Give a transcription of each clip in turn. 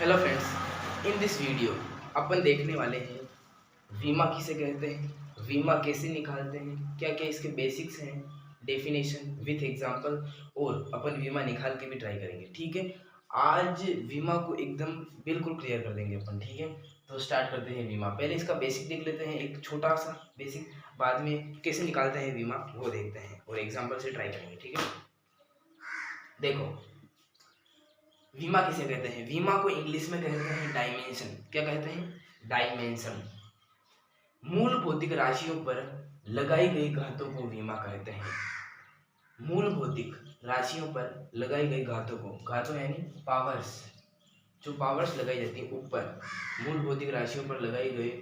Hello friends, in this video अपन देखने वाले हैं वीमा किसे कहते हैं, वीमा कैसे निकालते हैं, क्या क्या इसके बेसिक्स हैं, डेफिनेशन विथ एग्जांपल, और अपन वीमा निकाल के भी ट्राई करेंगे। ठीक है, आज वीमा को एकदम बिल्कुल क्लियर कर देंगे अपन। ठीक है, तो स्टार्ट करते हैं वीमा। पहले इसका बेसिक देख लेते हैं, एक छोटा सा बेसिक, बाद में कैसे निकालते हैं वीमा वो देखते हैं और एग्जाम्पल से ट्राई करेंगे। ठीक है, देखो वीमा किसे कहते हैं। वीमा को इंग्लिश में कहते हैं डायमेंशन। क्या कहते हैं? डायमेंशन। मूल भौतिक राशियों पर लगाई गई घातों को वीमा कहते हैं। मूल भौतिक राशियों पर लगाई गई घातों को, घातों यानी पावर्स, जो पावर्स लगाई जाती है ऊपर, मूल भौतिक राशियों पर लगाई गई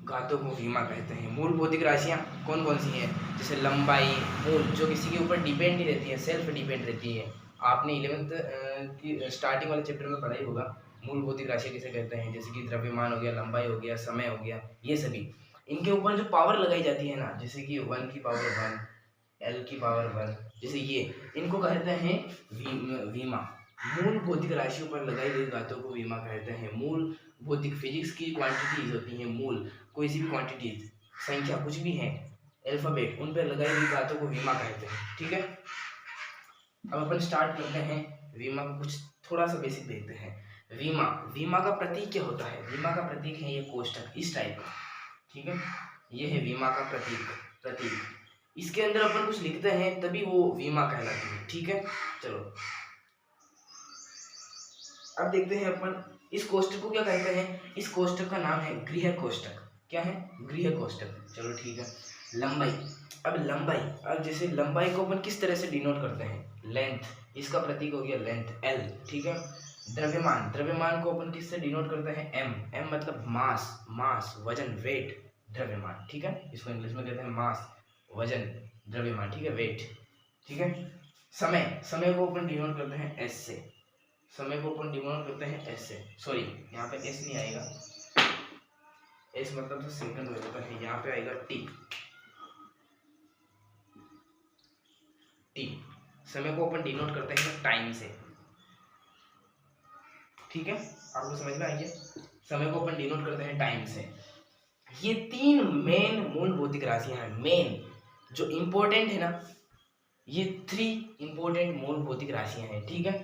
घातों को वीमा कहते हैं। मूल भौतिक राशियाँ कौन कौन सी हैं? जैसे लंबाई, मूल जो किसी के ऊपर डिपेंड नहीं रहती है, सेल्फ डिपेंड रहती है। आपने 11th की स्टार्टिंग वाले चैप्टर में पढ़ा ही होगा मूल भौतिक राशि किसे कहते हैं। जैसे कि द्रव्यमान हो गया, लंबाई हो गया, समय हो गया, ये सभी इनके ऊपर जो पावर लगाई जाती है ना, जैसे कि 1 की पावर 1, L की पावर 1, जैसे ये, इनको कहते हैं वीमा। मूल भौतिक राशियों पर लगाई गई घातों को वीमा कहते हैं। मूल भौतिक फिजिक्स की क्वांटिटीज होती हैं, मूल कोई सी भी क्वांटिटीज, संख्या कुछ भी है, अल्फाबेट, उन पर लगाई गई घातों को वीमा कहते हैं। ठीक है, अब अपन स्टार्ट करते हैं वीमा को, कुछ थोड़ा सा बेसिक देखते हैं। वीमा, वीमा का प्रतीक क्या होता है? वीमा का प्रतीक है ये कोष्टक, इस टाइप का। ठीक है, ये है वीमा का प्रतीक। इसके अंदर अपन कुछ लिखते हैं तभी वो वीमा कहलाती है। ठीक है, चलो अब देखते हैं अपन इस कोष्टक को क्या कहते हैं। इस कोष्टक का नाम है गृह कोष्टक। क्या है? गृह कोष्टक। चलो ठीक है, लंबाई। अब लंबाई, अब जैसे लंबाई को अपन किस तरह से डिनोट करते हैं? लेंथ, इसका प्रतीक हो गया लेंथ, L। ठीक है, द्रव्यमान, द्रव्यमान को अपन किससे डिनोट करते हैं? M मतलब मास, वजन, वेट, द्रव्यमान। ठीक है, इसको इंग्लिश में कहते हैं मास, वजन, द्रव्यमान। ठीक है, वेट। ठीक है, समय को अपन डिनोट करते हैं S से, समय को अपन डिनोट करते हैं S से, सॉरी यहाँ पे S नहीं आएगा, S मतलब तो सेकंड हो जाता है, यहाँ पे आएगा T। समय को अपन डिनोट करते हैं टाइम से। ठीक है, आपको समझ में आई है? समय को अपन डिनोट करते हैं टाइम से। ये 3 मेन मूल भौतिक राशियां हैं, मेन जो इंपॉर्टेंट है ना, ये 3 इंपॉर्टेंट मूल भौतिक राशियां हैं। ठीक है,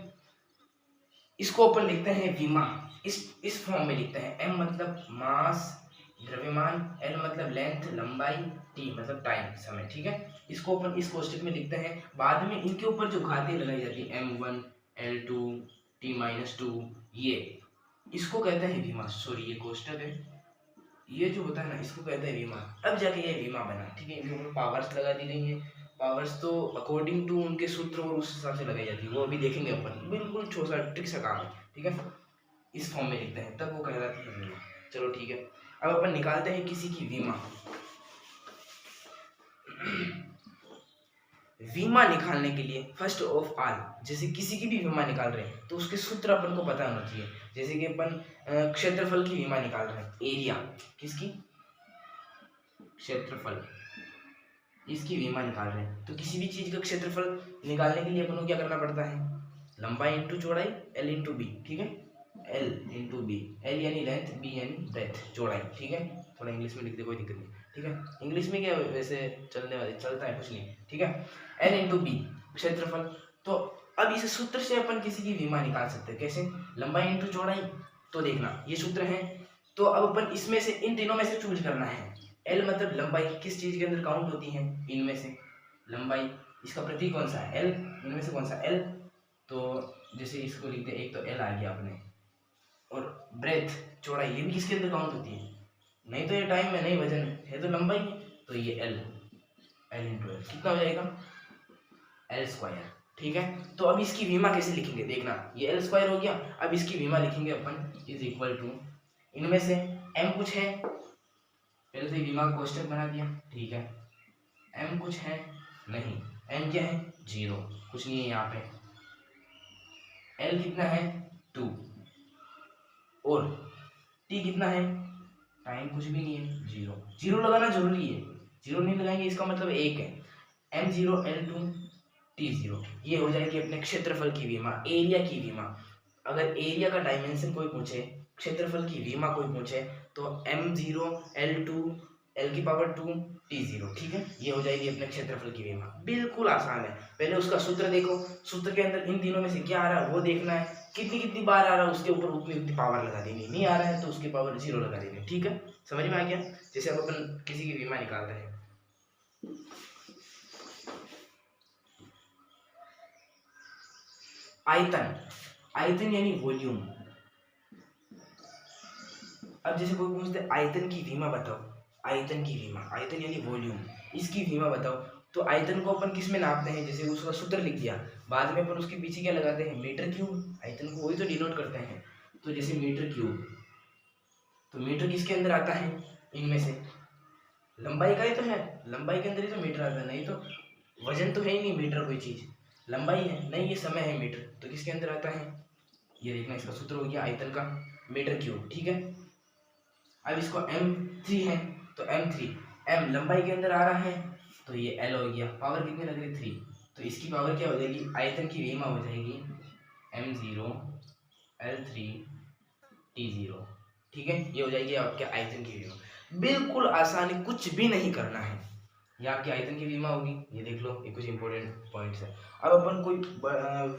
इसको अपन लिखते हैं वीमा, इस फॉर्म में लिखते हैं। M मतलब मास, द्रव्यमान, L मतलब लेंथ, लंबाई, T मतलब टाइम, समय। ठीक है, इसको अपन इस कोष्टक में लिखते हैं। बाद में इनके ऊपर जो घातें लगाई जाती है M1, L2, T-2, ये इसको कहते हैं वीमा। सॉरी ये कोष्टक है, ये जो होता है ना इसको कहते हैं वीमा। अब जाके ये वीमा बना। ठीक है, इनके ऊपर पावर्स लगा दी गई हैं। पावर्स तो अकॉर्डिंग टू उनके सूत्र और उस हिसाब से लगाई जाती है, वो अभी देखेंगे अपन, बिल्कुल छोटा ट्रिक सा काम है। ठीक है, इस फॉर्म में लिखते हैं तब वो कहलाती है वीमा। चलो ठीक है, अब अपन निकालते हैं किसी की वीमा। वीमा निकालने के लिए फर्स्ट ऑफ ऑल, जैसे किसी की भी वीमा निकाल रहे हैं तो उसके सूत्र अपन को पता होना चाहिए। जैसे कि अपन क्षेत्रफल की वीमा निकाल रहे हैं, एरिया, किसकी? क्षेत्रफल, इसकी वीमा निकाल रहे हैं, तो किसी भी चीज का क्षेत्रफल निकालने के लिए अपन को क्या करना पड़ता है? लंबाई इंटू चौड़ाई, L इंटू बी। ठीक है, L इंटू बी, L यानी लेंथ, B यानी ब्रेथ, चौड़ाई। ठीक है, थोड़ा इंग्लिश में लिख दे, कोई दिक्कत नहीं। ठीक है, इंग्लिश में क्या वैसे चलता है कुछ नहीं। ठीक है, L इंटू बी क्षेत्रफल। तो अब इस सूत्र से अपन किसी की वीमा निकाल सकते हैं। कैसे? लंबाई इंटू चौड़ाई। तो देखना ये सूत्र है, तो अब अपन इसमें से इन तीनों में से चूज करना है। L मतलब लंबाई, किस चीज के अंदर काउंट होती है? इनमें से लंबाई, इसका प्रतीक कौन सा है? L, इनमें से कौन सा? L। तो जैसे इसको लिखते हैं, एक तो L आ गया अपने, और ब्रेथ, चौड़ाई, ये भी किसके अंदर काउंट होती है? नहीं तो ये टाइम में नहीं, वजन है तो लंबाई है, तो ये L इंटू L कितना हो जाएगा? L square. ठीक है, तो अब इसकी वीमा कैसे लिखेंगे? देखना, ये L स्क्वायर हो गया। अब इसकी वीमा लिखेंगे अपन इज इक्वल टू, इनमें से M कुछ है, पहले से वीमा का कोष्टक बना दिया। ठीक है, M कुछ है नहीं, M क्या है? 0, कुछ नहीं है यहाँ पे। L कितना है? 2, और T कितना है? टाइम कुछ भी नहीं है, 0। 0 लगाना जरूरी है, 0 नहीं लगाएंगे इसका मतलब 1 है। M0, L2, T0, ये हो जाएगी अपने क्षेत्रफल की वीमा, एरिया की वीमा। अगर एरिया का डायमेंशन कोई पूछे, क्षेत्रफल की विमा कोई पूछे, तो m0 L2 L की पावर 2 T0, ठीक है, ये हो जाएगी अपने क्षेत्रफल की विमा। बिल्कुल आसान है। पहले उसका सूत्र देखो, सूत्र के अंदर इन तीनों में से क्या आ रहा है वो देखना है, कितनी कितनी बार आ रहा है उसके ऊपर उतनी उतनी पावर लगा देनी, नहीं आ रहा है तो उसकी पावर 0 लगा देनी, ठीक है, समझ में आ गया। जैसे अब अपन किसी की विमा निकालते हैं, आयतन, आयतन यानी वॉल्यूम। अब जैसे कोई पूछते हैं आयतन की विमा बताओ, आयतन की विमा, आयतन यानी वॉल्यूम, इसकी विमा बताओ, तो आयतन को अपन किस में नापते हैं, जैसे उसका सूत्र लिख दिया, बाद में अपन उसके पीछे क्या लगाते हैं, मीटर क्यूब, आयतन को वही तो डिनोट करते हैं। तो जैसे मीटर क्यूब, तो मीटर किसके अंदर आता है, इनमें से लंबाई का ही तो है, लंबाई के अंदर ही तो मीटर आता है, नहीं तो वजन तो है ही नहीं मीटर कोई चीज, लंबाई है, नहीं ये समय है मीटर, तो किसके अंदर आता है, ये देखना, इसका सूत्र हो गया आयतन का मीटर क्यूब, ठीक है। अब इसको m3 है, तो m3, m लंबाई के अंदर आ रहा है, तो ये l हो गया, पावर कितनी लग रही, 3, तो इसकी पावर क्या हो जाएगी, आयतन की विमा हो जाएगी m0 L3 T0, ठीक है, ये हो जाएगी आपके आयतन की विमा। बिल्कुल आसान है, कुछ भी नहीं करना है, ये आपकी आयतन की विमा होगी, ये देख लो, ये कुछ इंपॉर्टेंट पॉइंट्स है। अब अपन कोई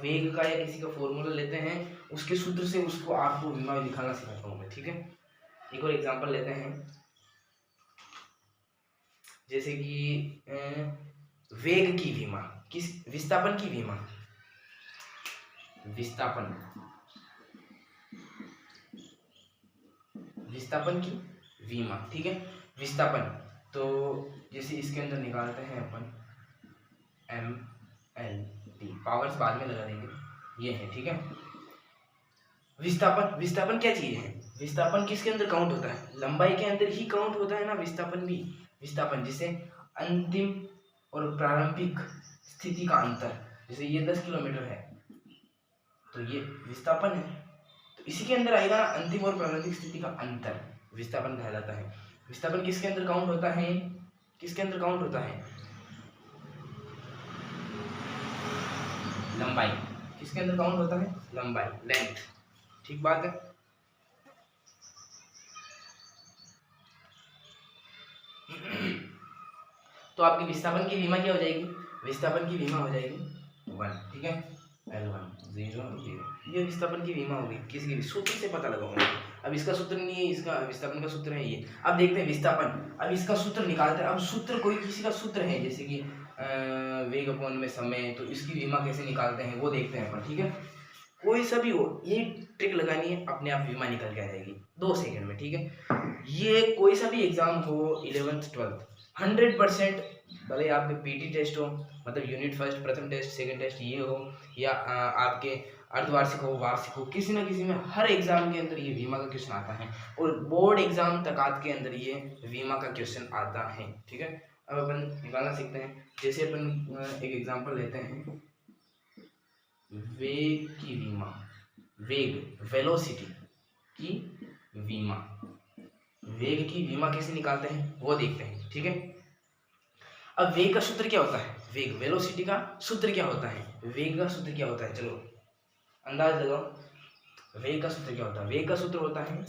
वेग का या किसी का फॉर्मूला लेते हैं, उसके सूत्र से उसको आपको विमा निकालना सिखाता हूँ मैं, ठीक है। एक और एग्जांपल लेते हैं, जैसे कि वेग की विमा, किस, विस्थापन की विमा, विस्थापन, विस्थापन की विमा, ठीक है, विस्थापन, तो जैसे इसके अंदर निकालते हैं अपन ml, पावर्स बाद में लगा देंगे, ये है, ठीक है। विस्थापन, विस्थापन क्या चीज है, विस्थापन किसके अंदर काउंट होता है, लंबाई के अंदर ही काउंट होता है ना विस्थापन भी। विस्थापन जिसे अंतिम और प्रारंभिक स्थिति का अंतर, जैसे ये 10 किलोमीटर है, तो ये विस्थापन है, तो इसी के अंदर आएगा अंतिम और प्रारंभिक स्थिति का अंतर, विस्थापन कहा जाता है। विस्थापन किसके अंदर काउंट होता है, किसके अंदर काउंट होता है, लंबाई, किसके अंदर काउंट होता है, लंबाई, लेंथ, ठीक बात है। तो आपकी विस्थापन की विमा क्या हो जाएगी, विस्थापन की विमा हो जाएगी 1, ठीक है, L1 0 0, ये विस्थापन की विमा होगी, किसकी, सूत्र से पता लगाऊंगा। अब इसका सूत्र नहीं है, इसका विस्थापन का सूत्र है ये। अब देखते हैं विस्थापन, अब इसका सूत्र निकालते हैं। अब सूत्र कोई किसी का सूत्र है, जैसे कि वेग अपॉन में समय, तो इसकी विमा कैसे निकालते हैं वो देखते हैं अपन, ठीक है। कोई सा भी हो, ये ट्रिक लगानी है, अपने आप विमा निकल के आ जाएगी 2 सेकंड में, ठीक है। ये कोई सा भी एग्जाम हो, 11th 12th, 100%, भले आपके पीटी टेस्ट हो, मतलब यूनिट फर्स्ट, प्रथम टेस्ट, सेकंड टेस्ट ये हो, या आपके अर्धवार्षिक हो, वार्षिक हो, किसी ना किसी में हर एग्जाम के अंदर ये बीमा का क्वेश्चन आता है, और बोर्ड एग्जाम तकात के अंदर ये बीमा का क्वेश्चन आता है, ठीक है। अब अपन निकालना सीखते हैं। जैसे अपन एक एग्जांपल लेते हैं, वेग की बीमा, वेग वेलोसिटी की बीमा, वेग की बीमा कैसे निकालते हैं वो देखते हैं, ठीक है। अब वेग का सूत्र क्या होता है, वेग वेलोसिटी का सूत्र क्या होता है, वेग का सूत्र क्या होता है, चलो अंदाज लगाओ, वेग का सूत्र क्या होता है, वेग का सूत्र होता है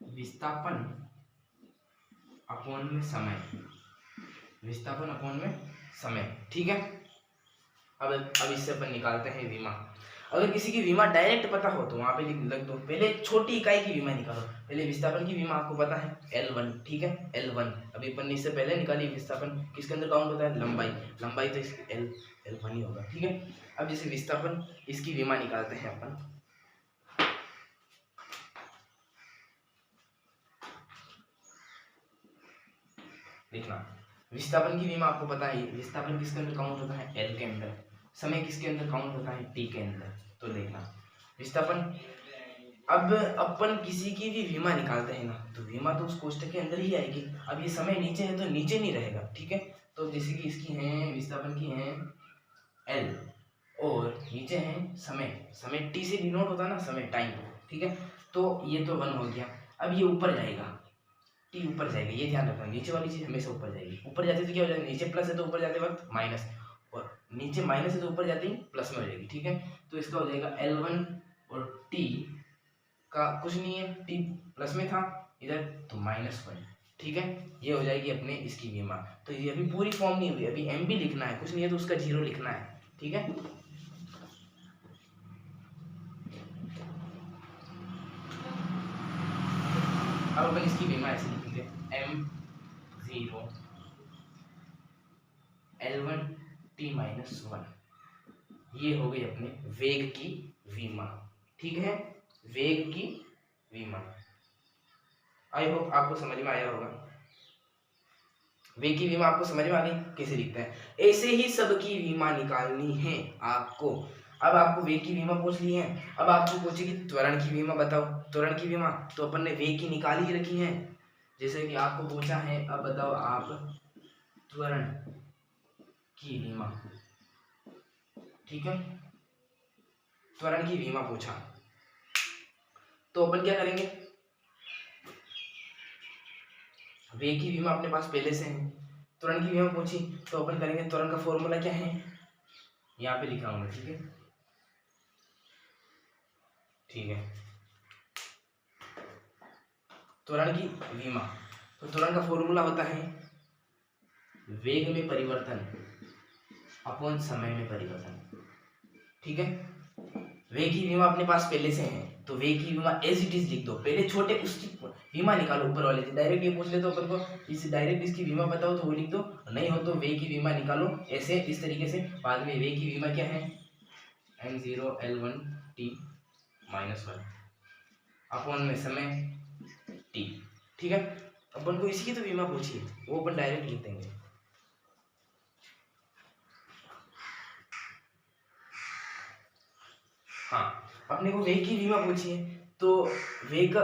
विस्थापन अपॉन में समय, विस्थापन अपॉन में समय, ठीक है। अब इससे अपन निकालते हैं विमा। अगर किसी की विमा डायरेक्ट पता हो तो वहां पे लिख दो, पहले छोटी इकाई की विमा निकालो। पहले विस्थापन की विमा आपको पता है L1, ठीक है, L1। अभी अपन ने इससे पहले निकाली विस्थापन, किसके अंदर काउंट होता है, लंबाई, लंबाई तो इसकी L1 ही होगा, ठीक है। अब जैसे विस्थापन, इसकी विमा निकालते हैं अपन। देखना, विस्थापन की विमा आपको पता है, विस्थापन किसके अंदर काउंट होता है, L के अंदर। समय किसके अंदर काउंट होता है, T के अंदर। तो देखना विस्थापन, अब अपन किसी की भी विमा निकालते हैं ना, तो विमा तो उस कोष्ठक के अंदर ही आएगी। अब ये समय नीचे है तो नीचे नहीं रहेगा, ठीक है। तो जैसे कि इसकी है, विस्थापन की है L, और नीचे है समय, समय T से डिनोट होता है ना, समय, टाइम, ठीक है। तो ये तो 1 हो गया। अब ये ऊपर जाएगा, टी ऊपर जाएगी, ये ध्यान रखना, नीचे वाली चीज हमेशा ऊपर जाएगी। ऊपर जाती तो क्या हो जाएगा, नीचे प्लस है तो ऊपर जाते वक्त माइनस, और नीचे माइनस है तो ऊपर जाते ही प्लस में हो जाएगी, ठीक है। तो इसका हो जाएगा L1 और T का कुछ नहीं है, T प्लस में था इधर तो -1, ठीक है। ये हो जाएगी अपने इसकी वीमा। तो ये अभी पूरी फॉर्म नहीं हुई, अभी MB लिखना है, कुछ नहीं है तो उसका 0 लिखना है, ठीक है। अब अपन इसकी वीमा ऐसे लिखेंगे M0 L1 T-1, ये हो गई अपने वेग की वीमा, ठीक है, वेग की वीमा। आई होप आपको समझ में आया होगा। वेग की बीमा आपको समझ में आ गई कैसे लिखते हैं। ऐसे ही सबकी बीमा निकालनी है आपको। अब आपको वेग की बीमा पूछ ली है, अब आपको पूछेगी त्वरण की बीमा बताओ। त्वरण की बीमा तो अपन ने वेग की निकाल ही रखी है, जैसे कि आपको पूछा है, अब बताओ आप त्वरण की बीमा, ठीक है, त्वरण की बीमा पूछा तो अपन क्या करेंगे, वेग की बीमा अपने पास पहले से है, त्वरण की बीमा पूछी तो अपन करेंगे त्वरण का फॉर्मूला क्या है, यहाँ पे लिखा हूँ, ठीक है, ठीक है। त्वरण की बीमा तो त्वरण का फॉर्मूला होता है वेग में परिवर्तन अपॉन समय में परिवर्तन, ठीक है। वेग की बीमा अपने पास पहले से है तो वेग की बीमा एज इट इज लिख दो, पहले छोटे उसकी बीमा निकालो ऊपर वाले से, डायरेक्ट ये पूछ ले तो अपन को इस डायरेक्ट इसकी बीमा बताओ तो वो लिख दो, नहीं हो तो वेग की बीमा निकालो ऐसे इस तरीके से। बाद में वेग की बीमा क्या है M0 L1 T-1 अपॉन में समय T, ठीक है। अपन को इसी की तो बीमा पूछी है, वो अपन डायरेक्ट लिख देंगे। हाँ, अपने को वेग की बीमा पूछी है तो वेग का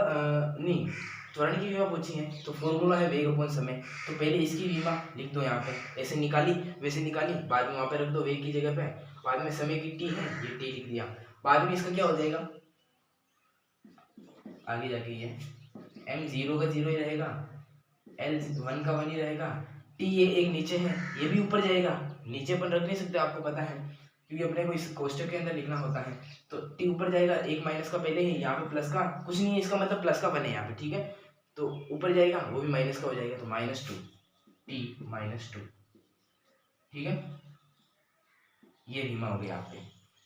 नहीं, त्वरण की बीमा पूछी है तो फॉर्मूला है वेग अपॉन समय, तो पहले इसकी बीमा लिख दो यहाँ पे, ऐसे निकाली वैसे निकाली, बाद में वहाँ पे रख दो वेग की जगह पे, बाद में समय की T है ये T लिख दिया, बाद में इसका क्या हो जाएगा आगे जाके ये M0 का 0 ही रहेगा, L1 का 1 ही रहेगा, T ये एक नीचे है ये भी ऊपर जाएगा, नीचे अपन रख नहीं सकते आपको पता है क्योंकि अपने को इस कोष्टक के अंदर लिखना होता है, तो T ऊपर जाएगा, एक माइनस का पहले ही, यहाँ पे प्लस का कुछ नहीं है, इसका मतलब प्लस का 1 है यहाँ पे, ठीक है, तो ऊपर जाएगा वो भी माइनस का हो जाएगा तो -2 T-2, ठीक है। ये बीमा हो गया, आपके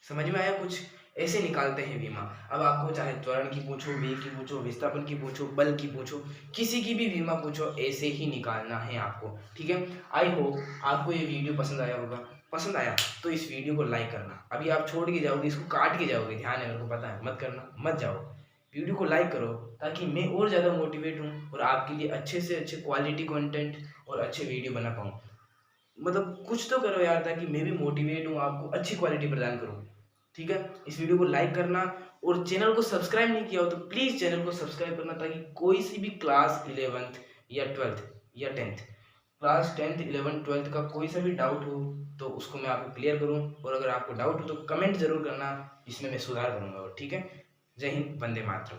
समझ में आया कुछ, ऐसे निकालते हैं बीमा। अब आपको चाहे त्वरण की पूछो, वेग की पूछो, विस्थापन की पूछो, बल की पूछो, किसी की भी बीमा पूछो ऐसे ही निकालना है आपको, ठीक है। आई होप आपको ये वीडियो पसंद आया होगा, पसंद आया तो इस वीडियो को लाइक करना, अभी आप छोड़ के जाओगे इसको काट के जाओगे, ध्यान है मेरे को पता है, मत करना, मत जाओ, वीडियो को लाइक करो ताकि मैं और ज़्यादा मोटिवेट हूँ और आपके लिए अच्छे से अच्छे क्वालिटी कंटेंट और अच्छे वीडियो बना पाऊँ, मतलब कुछ तो करो यार ताकि मैं भी मोटिवेट हूँ, आपको अच्छी क्वालिटी प्रदान करूँ, ठीक है। इस वीडियो को लाइक करना और चैनल को सब्सक्राइब नहीं किया हो तो प्लीज़ चैनल को सब्सक्राइब करना ताकि कोई सी भी क्लास 11th या 12th या 10th, class 10th 11th 12th का कोई सा भी डाउट हो तो उसको मैं आपको क्लियर करूँ, और अगर आपको डाउट हो तो कमेंट जरूर करना, इसमें मैं सुधार करूँगा, ठीक है। जय हिंद, वंदे मातरम।